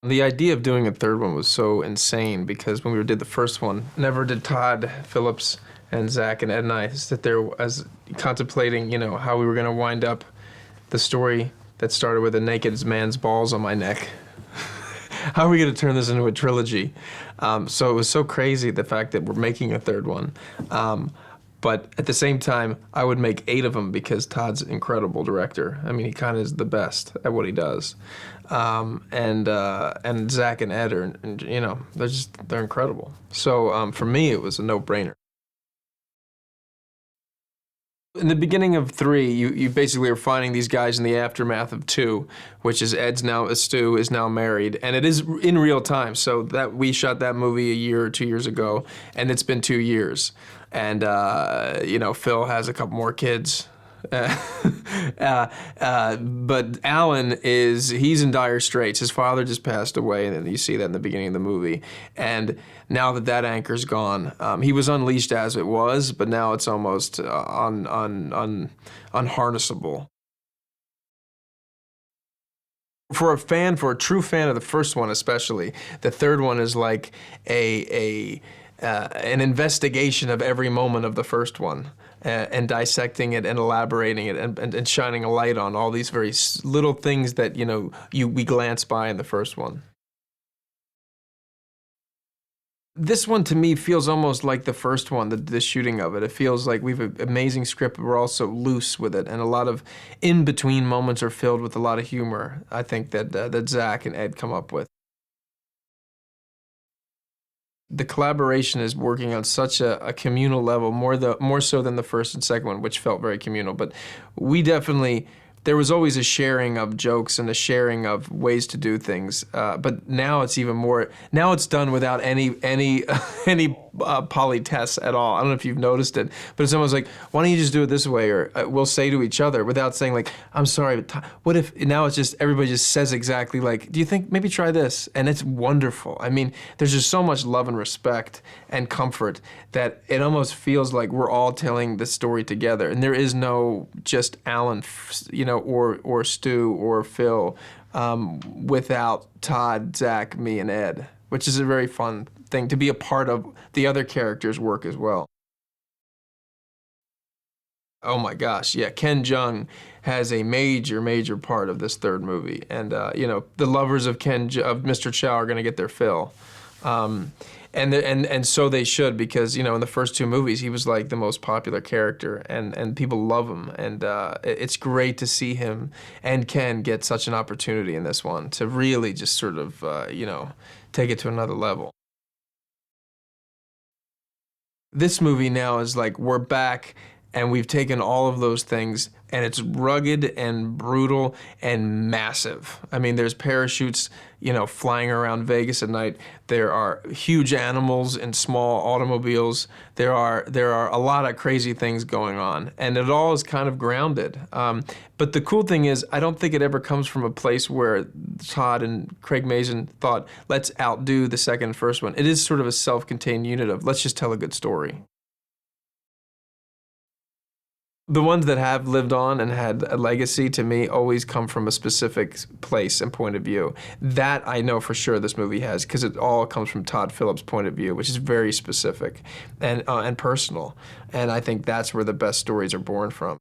The idea of doing a third one was so insane because when we did the first one, never did Todd Phillips and Zach and Ed and I sit there as contemplating, how we were going to wind up the story that started with a naked man's balls on my neck. How are we going to turn this into a trilogy? So it was so crazy, the fact that we're making a third one. But at the same time, I would make 8 of them because Todd's an incredible director. I mean, he kind of is the best at what he does. And Zach and Ed are, they're incredible. So for me, it was a no-brainer. In the beginning of 3, you basically are finding these guys in the aftermath of 2, which is Stu is now married, and it is in real time. So that we shot that movie a year or 2 years ago, and it's been 2 years. And Phil has a couple more kids. But Alan he's in dire straits. His father just passed away, and you see that in the beginning of the movie. And now that anchor's gone, he was unleashed as it was, but now it's almost unharnessable. For a true fan of the first one especially, the third one is like an investigation of every moment of the first one, and dissecting it and elaborating it and shining a light on all these very little things that we glance by in the first one. This one to me feels almost like the first one, the shooting of it. It feels like we have an amazing script, but we're also loose with it, and a lot of in-between moments are filled with a lot of humor, I think, that Zach and Ed come up with. The collaboration is working on such a communal level, more so than the first and second one, which felt very communal. But we definitely, there was always a sharing of jokes and a sharing of ways to do things. But now it's even more. Now it's done without any politeesse at all. I don't know if you've noticed it, but it's almost like, why don't you just do it this way? Or we'll say to each other without saying like, I'm sorry, but what if, now it's just, everybody just says exactly like, do you think, maybe try this? And it's wonderful. I mean, there's just so much love and respect and comfort that it almost feels like we're all telling the story together. And there is no just Alan, or Stu or Phil without Todd, Zach, me, and Ed, which is a very fun thing to be a part of the other characters' work as well. Oh my gosh, yeah, Ken Jeong has a major part of this third movie, and the lovers of Mr. Chow are going to get their fill, and so they should, because in the first 2 movies he was like the most popular character, and people love him, and it's great to see him and Ken get such an opportunity in this one to really just sort of take it to another level. This movie now is like, we're back and we've taken all of those things, and it's rugged and brutal and massive. I mean, there's parachutes, flying around Vegas at night. There are huge animals in small automobiles. There are a lot of crazy things going on, and it all is kind of grounded. But the cool thing is, I don't think it ever comes from a place where Todd and Craig Mazin thought, let's outdo the second and first one. It is sort of a self-contained unit of, let's just tell a good story. The ones that have lived on and had a legacy, to me, always come from a specific place and point of view. That I know for sure this movie has, because it all comes from Todd Phillips' point of view, which is very specific and personal. And I think that's where the best stories are born from.